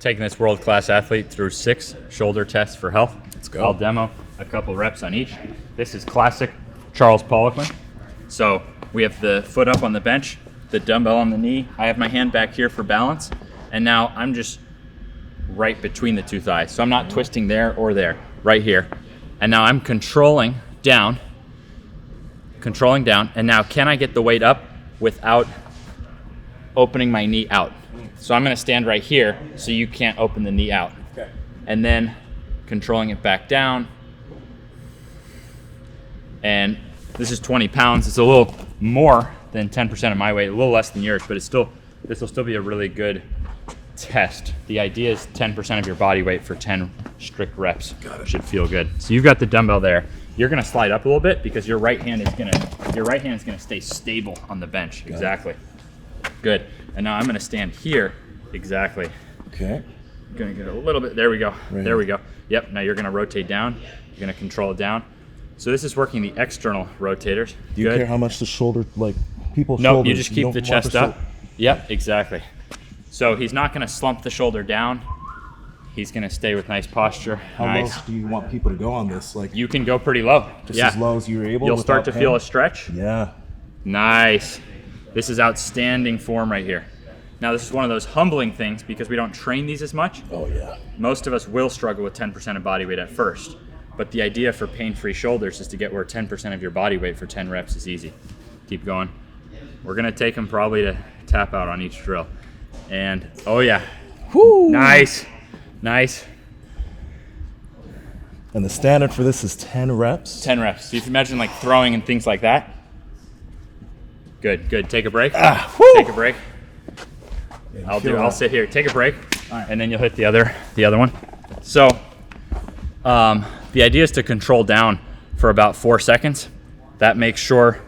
taking this world-class athlete through 6 shoulder tests for health. Let's go. I'll demo a couple reps on each. This is classic Charles Poliquin. So we have the foot up on the bench, the dumbbell on the knee. I have my hand back here for balance. And now I'm just right between the 2 thighs. So I'm not twisting there or there, right here. And now I'm controlling down. And now can I get the weight up without opening my knee out? So I'm gonna stand right here so you can't open the knee out. Okay. And then controlling it back down. And this is 20 pounds. It's a little more than 10% of my weight, a little less than yours, but it's still, this will still be a really good test. The idea is 10% of your body weight for 10 strict reps. Got it. Should feel good. So you've got the dumbbell there. You're gonna slide up a little bit because your right hand is gonna stay stable on the bench. Got exactly. Good. And now I'm gonna stand here. Exactly. Okay. Gonna get a little bit, there we go. Right. There we go. Yep, now you're gonna rotate down. You're gonna control it down. So this is working the external rotators. Do you care how much the shoulder, like people's No, shoulders? you just keep the chest up. Yep, exactly. So he's not gonna slump the shoulder down. He's gonna stay with nice posture. How nice. low do you want people to go on this? Like You can go pretty low. just Yeah. as low as you're able? You'll start without to feel pain? a stretch. Yeah. Nice. This is outstanding form right here. Now this is one of those humbling things because we don't train these as much. Oh yeah. Most of us will struggle with 10% of body weight at first, but the idea for pain-free shoulders is to get where 10% of your body weight for 10 reps is easy. Keep going. We're gonna take them probably to tap out on each drill. And, oh yeah. Woo! Nice, nice. And the standard for this is 10 reps? 10 reps. So if you imagine like throwing and things like that. Good, good. Take a break. Take a break. I'll sit here. Take a break, and then you'll hit the other one. So the idea is to control down for about 4 seconds. That makes sure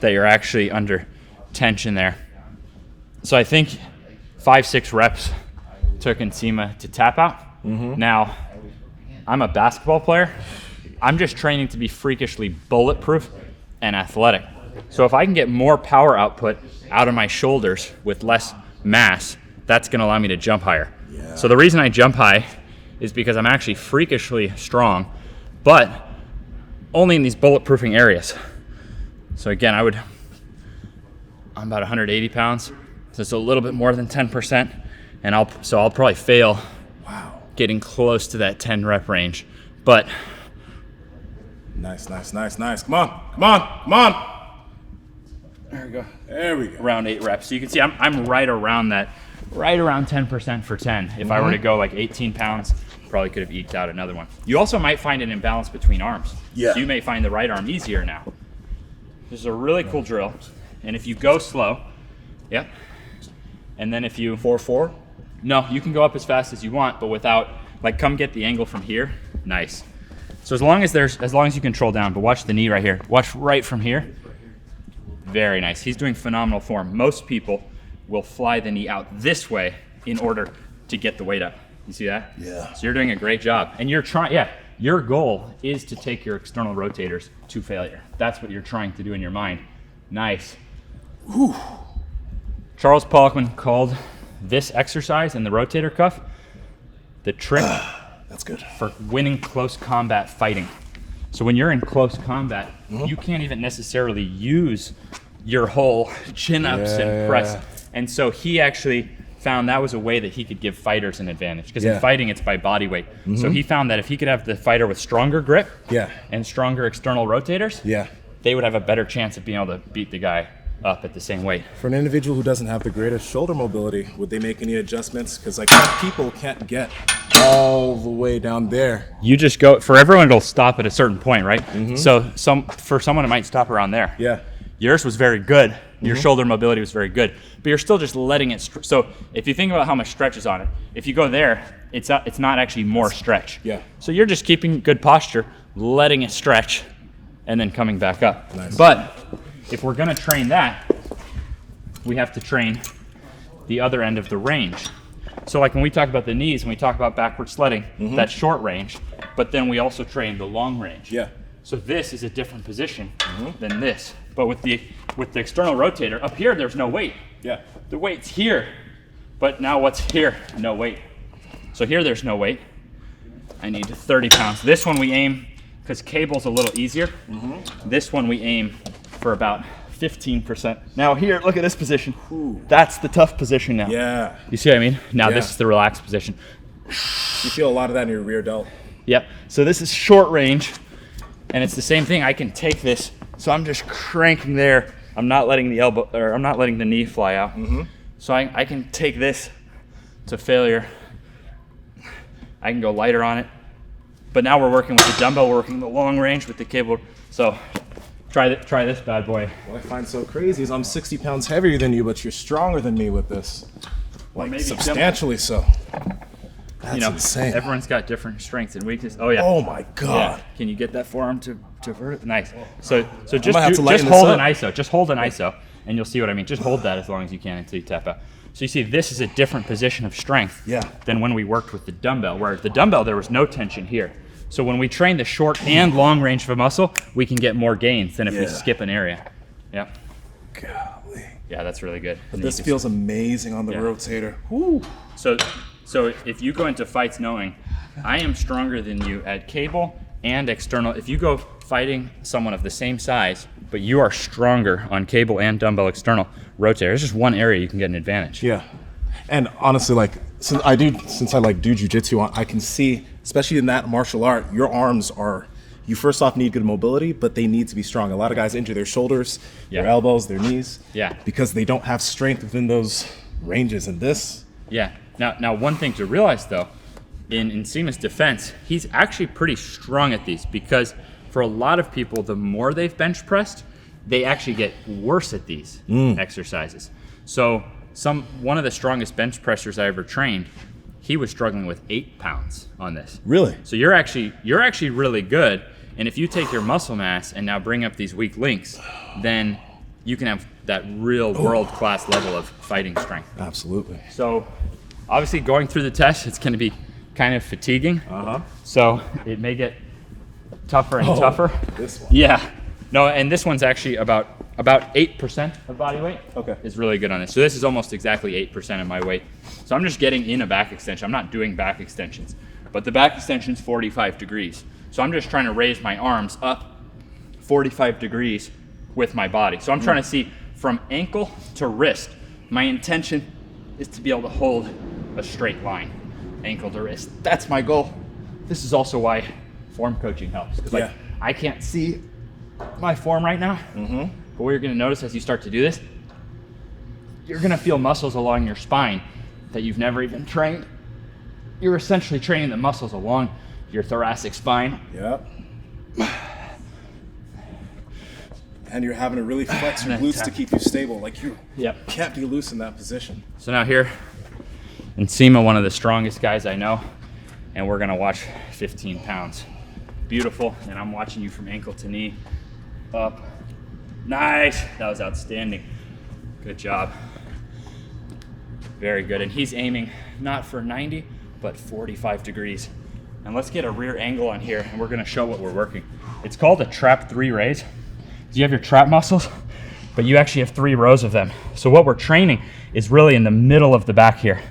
that you're actually under tension there. So I think 5-6 reps took Nsima to tap out. Now, I'm a basketball player. I'm just training to be freakishly bulletproof and athletic. So if I can get more power output out of my shoulders with less mass, that's gonna allow me to jump higher. Yeah. So the reason I jump high is because I'm actually freakishly strong, but only in these bulletproofing areas. So again, I'm about 180 pounds, so it's a little bit more than 10%, and I'll probably fail getting close to that 10 rep range, but Nice, nice, nice, nice. Come on, come on, come on. there we go. There we go. Around 8 reps. So you can see I'm right around that, right around 10% for 10. If I were to go like 18 pounds, probably could have eked out another one. You also might find an imbalance between arms. Yeah. So you may find the right arm easier now. This is a really cool drill. And if you go slow, yep. And then if you 4-4? No, you can go up as fast as you want, but without, like, come get the angle from here. Nice. So as long as you control down, but watch the knee right here. Watch right from here. Very nice. He's doing phenomenal form. Most people will fly the knee out this way in order to get the weight up. You see that? Yeah. So you're doing a great job. And you're trying, yeah, your goal is to take your external rotators to failure. That's what you're trying to do in your mind. Nice. Whew. Charles Poliquin called this exercise and the rotator cuff the trick That's good. for winning close combat fighting. So when you're in close combat, you can't even necessarily use your whole chin-ups and press. And so he actually found that was a way that he could give fighters an advantage. Because in fighting, it's by body weight. So he found that if he could have the fighter with stronger grip and stronger external rotators, they would have a better chance of being able to beat the guy up at the same weight. For an individual who doesn't have the greatest shoulder mobility, would they make any adjustments? Because like some people can't get all the way down there. You just go, for everyone it'll stop at a certain point, right? So for someone it might stop around there. Yeah. Yours was very good. Your shoulder mobility was very good, but you're still just letting it. So if you think about how much stretch is on it, if you go there, it's not actually more stretch. Yeah. So you're just keeping good posture, letting it stretch, and then coming back up. Nice. But if we're gonna train that, we have to train the other end of the range. So like when we talk about the knees, when we talk about backward sledding, that's short range, but then we also train the long range. Yeah. So this is a different position than this. But with the external rotator, up here there's no weight. Yeah. The weight's here. But now what's here? No weight. So here there's no weight. I need 30 pounds. This one we aim, because cable's a little easier. This one we aim for about 15%. Now here, look at this position. Ooh. That's the tough position now. Yeah. You see what I mean? Now this is the relaxed position. You feel a lot of that in your rear delt. Yep. So this is short range, and it's the same thing. I can take this, so I'm just cranking there. I'm not letting the elbow, or I'm not letting the knee fly out. So I can take this to failure. I can go lighter on it. But now we're working with the dumbbell, we're working the long range with the cable. So try this bad boy. What I find so crazy is I'm 60 pounds heavier than you, but you're stronger than me with this. Like maybe substantially so. That's insane. Everyone's got different strengths and weaknesses. Oh yeah. Oh my God. Yeah. Can you get that forearm to vert? Nice. So just just hold an ISO. Just hold an ISO, and you'll see what I mean. Just hold that as long as you can until you tap out. So you see, this is a different position of strength than when we worked with the dumbbell, where the dumbbell, there was no tension here. So when we train the short and long range of a muscle, we can get more gains than if we skip an area. Yeah. Golly. Yeah, that's really good. But this feels amazing on the rotator. Woo. So if you go into fights knowing I am stronger than you at cable and external, if you go fighting someone of the same size, but you are stronger on cable and dumbbell external rotator, there's just one area you can get an advantage. Yeah. And honestly, like since I do jiu-jitsu, I can see, especially in that martial art, your arms are, you first off need good mobility, but they need to be strong. A lot of guys injure their shoulders, their elbows, their knees, because they don't have strength within those ranges. And this, Now one thing to realize though, in Nsima's defense, he's actually pretty strong at these, because for a lot of people, the more they've bench pressed, they actually get worse at these exercises. So one of the strongest bench pressers I ever trained, he was struggling with 8 pounds on this. Really? So you're actually really good. And if you take your muscle mass and now bring up these weak links, then you can have that real world-class level of fighting strength. Absolutely. So obviously going through the test, it's going to be kind of fatiguing. So it may get tougher and tougher. This one. Yeah. No, and this one's actually about 8% of body weight. Okay. Is really good on this. So this is almost exactly 8% of my weight. So I'm just getting in a back extension. I'm not doing back extensions, but the back extension's 45 degrees. So I'm just trying to raise my arms up 45 degrees with my body. So I'm trying to see from ankle to wrist. My intention is to be able to hold a straight line, ankle to wrist. That's my goal. This is also why form coaching helps, because I can't see my form right now. But what you're going to notice as you start to do this, you're going to feel muscles along your spine that you've never even trained. You're essentially training the muscles along your thoracic spine. Yep. And you're having to really flex your glutes to keep you stable. Like you can't be loose in that position. So now here, Nsima, one of the strongest guys I know, and we're going to watch 15 pounds. Beautiful. And I'm watching you from ankle to knee, up. Nice. That was outstanding. Good job. Very good. And he's aiming not for 90, but 45 degrees. And let's get a rear angle on here, and we're going to show what we're working. It's called a trap 3 raise. You have your trap muscles, but you actually have 3 rows of them. So what we're training is really in the middle of the back here.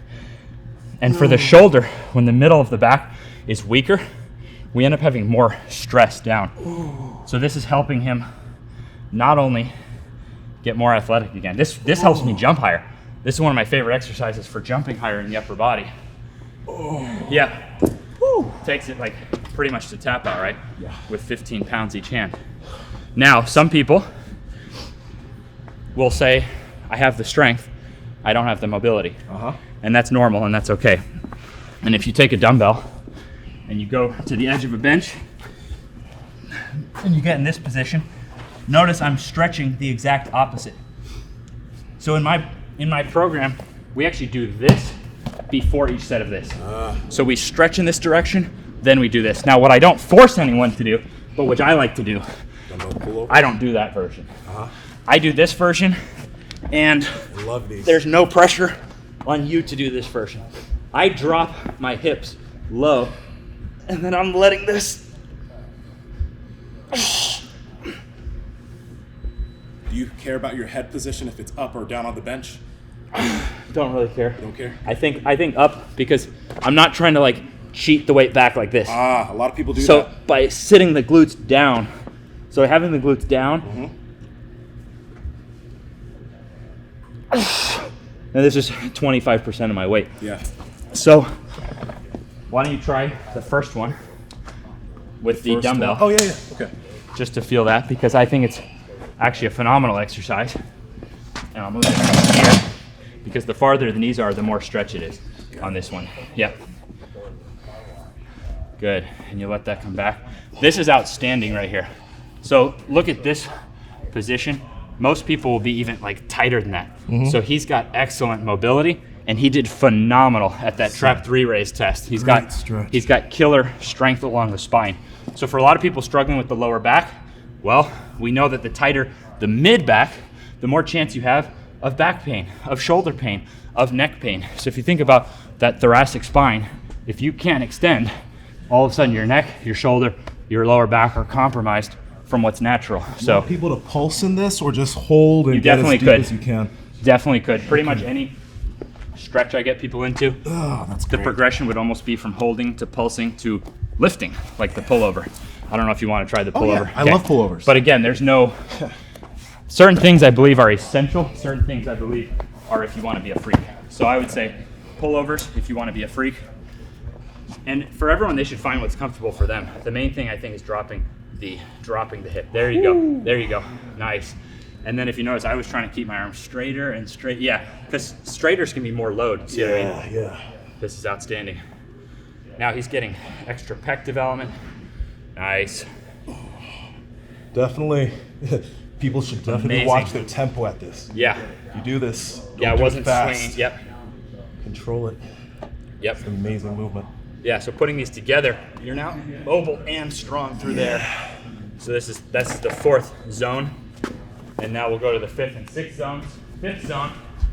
And for the shoulder, when the middle of the back is weaker, we end up having more stress down. So this is helping him not only get more athletic again. This helps me jump higher. This is one of my favorite exercises for jumping higher in the upper body. Yeah. Takes it like pretty much to tap out, right? Yeah. With 15 pounds each hand. Now, some people will say, I have the strength, I don't have the mobility. And that's normal and that's okay. And if you take a dumbbell and you go to the edge of a bench and you get in this position, notice I'm stretching the exact opposite. So in my program, we actually do this before each set of this. So we stretch in this direction, then we do this. Now what I don't force anyone to do, but which I like to do, I don't do that version. I do this version, and there's no pressure on you to do this version. I drop my hips low, and then I'm letting this. Do you care about your head position if it's up or down on the bench? don't really care. Don't care? I think up, because I'm not trying to like cheat the weight back like this. Ah, a lot of people do that. So by sitting the glutes down, so having the glutes down, now this is 25% of my weight. Yeah. So why don't you try the first one with the dumbbell? Oh, yeah. Okay. Just to feel that, because I think it's actually a phenomenal exercise. And I'll move it from here, because the farther the knees are, the more stretch it is on this one. Yep. Good. And you let that come back. This is outstanding right here. So look at this position. Most people will be even like tighter than that. So he's got excellent mobility, and he did phenomenal at that trap 3 raise test. He's got killer strength along the spine. So for a lot of people struggling with the lower back, well, we know that the tighter the mid back, the more chance you have of back pain, of shoulder pain, of neck pain. So if you think about that thoracic spine, if you can't extend, all of a sudden your neck, your shoulder, your lower back are compromised from what's natural. So people to pulse in this, or just hold and you get definitely as deep could. as you can. Definitely could. Pretty much any stretch I get people into, That's the great. progression would almost be from holding to pulsing to lifting, like the pullover. I don't know if you want to try the pullover. I love pullovers. But again, there's no certain things I believe are essential. Certain things I believe are if you want to be a freak. So I would say pullovers if you want to be a freak. And for everyone, they should find what's comfortable for them. The main thing I think is dropping the hip. There you go. There you go. Nice. And then if you notice, I was trying to keep my arms straighter and straight. Yeah, because straighters can be more load. See what I mean? Yeah. This is outstanding. Now he's getting extra pec development. Nice. Definitely. People should definitely Amazing. watch their tempo at this. Yeah. You do this. Yeah, it wasn't fast. swinging. Yep. Control it. Yep. It's an amazing movement. Yeah, so putting these together, you're now mobile and strong through there. So that's the 4th zone. And now we'll go to the 5th and 6th zones. 5th zone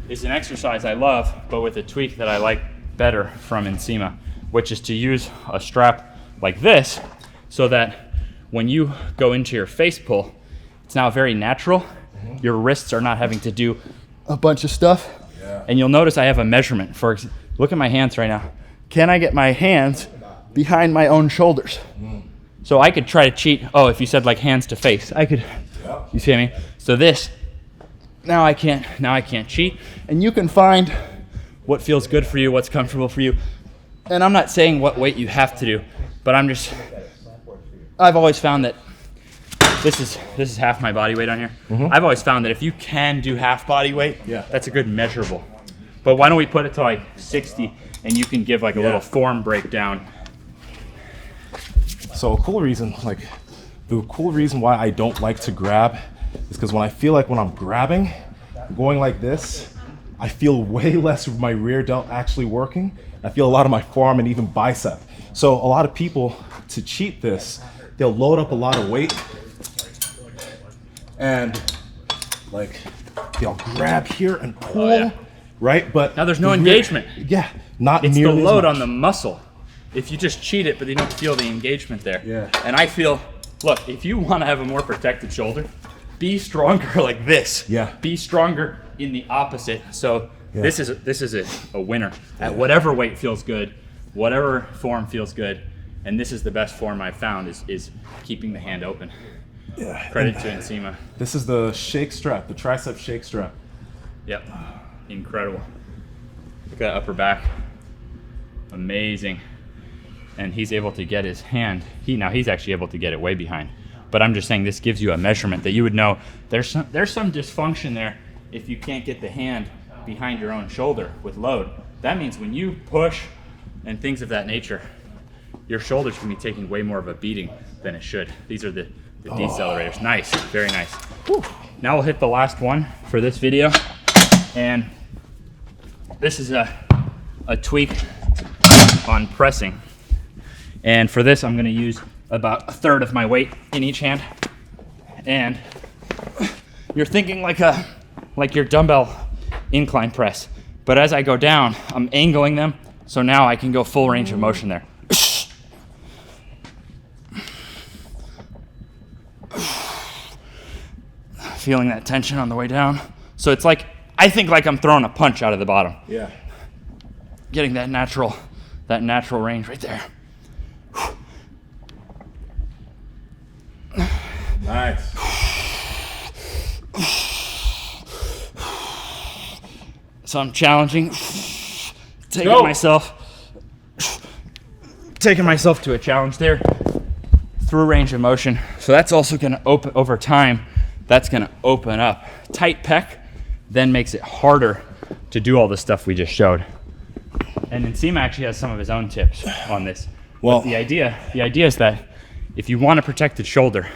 is an exercise I love, but with a tweak that I like better from Nsima, which is to use a strap like this, so that when you go into your face pull, it's now very natural. Your wrists are not having to do a bunch of stuff. And you'll notice I have a measurement. Look at my hands right now. Can I get my hands behind my own shoulders? So I could try to cheat. Oh, if you said like hands to face, I could. You see what I mean? So this, now I can't cheat. And you can find what feels good for you, what's comfortable for you. And I'm not saying what weight you have to do, but I've always found that this is half my body weight on here. I've always found that if you can do half body weight, that's a good measurable. But why don't we put it to like 60, and you can give like a little form breakdown. So the cool reason why I don't like to grab is because when I feel like when I'm grabbing, going like this, I feel way less of my rear delt actually working. I feel a lot of my forearm and even bicep. So a lot of people, to cheat this, they'll load up a lot of weight and like they'll grab here and pull, right? But now there's no engagement. Not it's nearly the load as on the muscle. If you just cheat it, but you don't feel the engagement there. Yeah. And I feel, look, if you want to have a more protected shoulder, be stronger like this. Yeah. Be stronger in the opposite. So this is a winner at whatever weight feels good, whatever form feels good, and this is the best form I've found is keeping the hand open. Yeah. Credit to Nsima. This is the shake strap, the tricep shake strap. Yep. Incredible. Look at that upper back. Amazing. And he's able to get his hand. He's actually able to get it way behind. But I'm just saying this gives you a measurement that you would know there's some dysfunction there if you can't get the hand behind your own shoulder with load. That means when you push and things of that nature, your shoulders can be taking way more of a beating than it should. These are the decelerators. Nice, very nice. Whew. Now we'll hit the last one for this video. And this is a tweak on pressing. And for this, I'm gonna use about 1/3 of my weight in each hand. And you're thinking like your dumbbell incline press. But as I go down, I'm angling them. So now I can go full range of motion there. Feeling that tension on the way down. So it's like I think like I'm throwing a punch out of the bottom. Yeah. Getting that natural range right there. Nice. So I'm challenging, taking myself to a challenge there through range of motion. So that's also going to open over time. That's going to open up. Tight pec then makes it harder to do all the stuff we just showed. And Nsima actually has some of his own tips on this. Well, but the idea is that if you want a protected shoulder,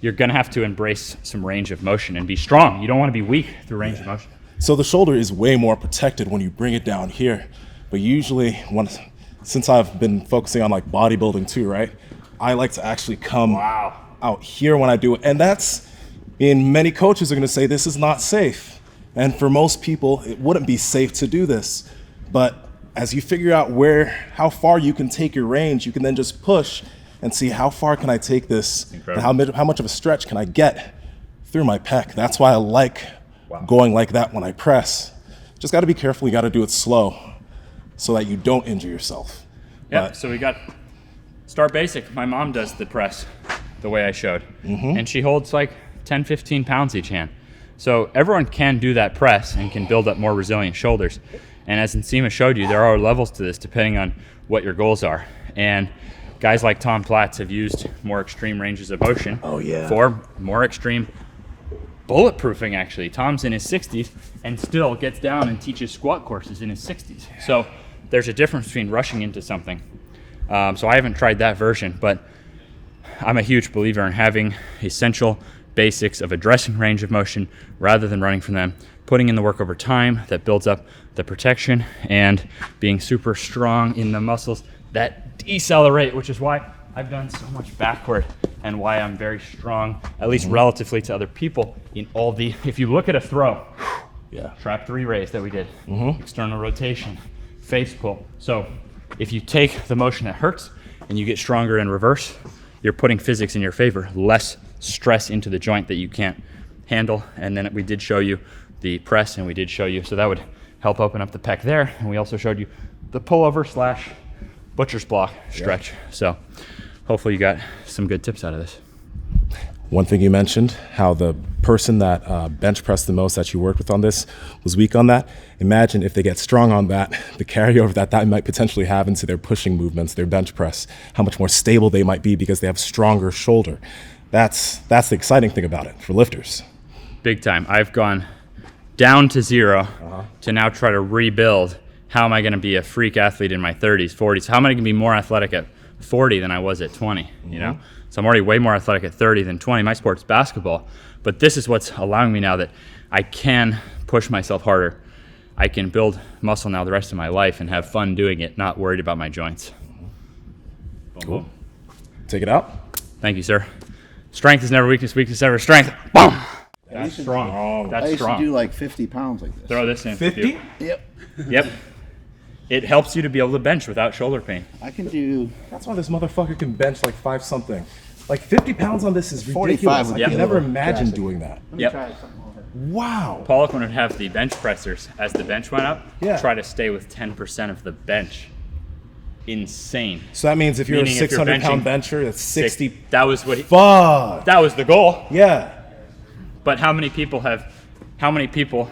you're going to have to embrace some range of motion and be strong. You don't want to be weak through range of motion. So the shoulder is way more protected when you bring it down here. But usually, since I've been focusing on like bodybuilding too, right? I like to actually come out here when I do it. And many coaches are going to say this is not safe. And for most people, it wouldn't be safe to do this. But as you figure out how far you can take your range, you can then just push and see how far can I take this, and how much of a stretch can I get through my pec. That's why I like going like that when I press. Just got to be careful. You got to do it slow so that you don't injure yourself. Yeah. So we got start basic. My mom does the press the way I showed, and she holds like 10, 15 pounds each hand. So everyone can do that press and can build up more resilient shoulders. And as Nsima showed you, there are levels to this depending on what your goals are. And guys like Tom Platz have used more extreme ranges of motion for more extreme bulletproofing, actually. Tom's in his 60s and still gets down and teaches squat courses in his 60s. So there's a difference between rushing into something. So I haven't tried that version, but I'm a huge believer in having essential basics of addressing range of motion rather than running from them, putting in the work over time that builds up the protection, and being super strong in the muscles that decelerate, which is why I've done so much backward and why I'm very strong, at least relatively to other people, in all the, if you look at a throw, trap 3 raise that we did, external rotation, face pull. So if you take the motion that hurts and you get stronger in reverse, you're putting physics in your favor, less stress into the joint that you can't handle. And then we did show you the press, and we did show you, so that would help open up the pec there. And we also showed you the pullover / butcher's block stretch. So hopefully you got some good tips out of this. One thing you mentioned, how the person that bench pressed the most that you worked with on this was weak on that. Imagine if they get strong on that, the carryover that might potentially have into their pushing movements, their bench press, how much more stable they might be because they have stronger shoulder. That's the exciting thing about it for lifters. Big time. I've gone down to 0 to now try to rebuild. How am I going to be a freak athlete in my 30s, 40s? How am I going to be more athletic at 40 than I was at 20? You know, so I'm already way more athletic at 30 than 20. My sport's basketball, but this is what's allowing me now that I can push myself harder. I can build muscle now the rest of my life and have fun doing it, not worried about my joints. Cool. Take it out. Thank you, sir. Strength is never weakness, weakness never strength. Boom! That's strong. That's I used strong. to do like 50 pounds like this. Throw this in. 50? Yep. It helps you to be able to bench without shoulder pain. I can do... That's why this motherfucker can bench like 5 something. Like 50 pounds on this is 45 ridiculous. would I be could a never little imagine drastic. doing that. Let me try something over. Wow. Poliquin would have the bench pressers, as the bench went up, Yeah. try to stay with 10% of the bench. Insane. So that means if you're Meaning a if you're 600-pound benching bencher, that's 60. That was what Fuck. that was the goal. Yeah. But how many people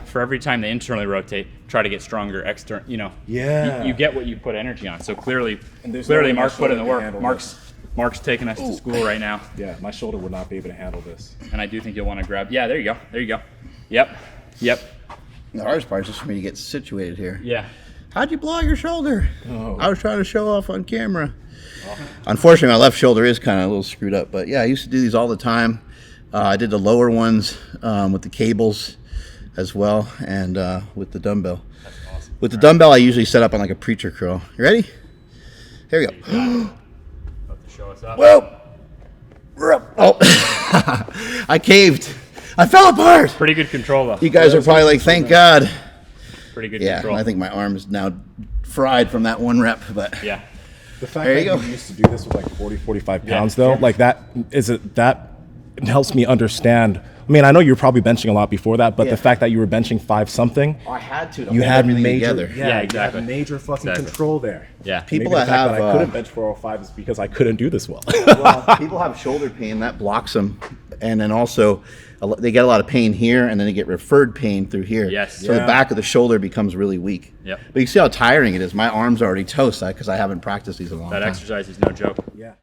for every time they internally rotate try to get stronger external, you know? Yeah. You get what you put energy on. So clearly there's no way my Mark put in the shoulder can work. handle Mark's taking us to school right now. Yeah, my shoulder would not be able to handle this. And I do think you'll want to grab. Yeah, there you go. There you go. Yep. The hardest part is just for me to get situated here. Yeah. How'd you blow out your shoulder? Oh. I was trying to show off on camera. Unfortunately, my left shoulder is kind of a little screwed up. But yeah, I used to do these all the time. I did the lower ones with the cables as well, and with the dumbbell. That's awesome. With the dumbbell, I usually set up on like a preacher curl. You ready? Here we go. About to show us up. Whoa! Oh, I caved. I fell apart. Pretty good control though. You guys are probably like, thank God. Pretty good Yeah, control. I think my arm is now fried from that one rep, but Yeah. The fact There that you go. you used to do this with like 40, 45 pounds Yeah. though, like that helps me understand I mean, I know you're probably benching a lot before that, but Yeah. the fact that you were benching 5 something, I had to. you had everything major, together. Yeah, you exactly. had major fucking Exactly. control there. Yeah. People Maybe that the fact have that I couldn't bench 405 is because I couldn't do this well. well, people have shoulder pain that blocks them, and then also they get a lot of pain here, and then they get referred pain through here. Yes. So the Yeah. back of the shoulder becomes really weak. Yep. But you see how tiring it is. My arms are already toast because I haven't practiced these in a long That time. exercise is no joke. Yeah.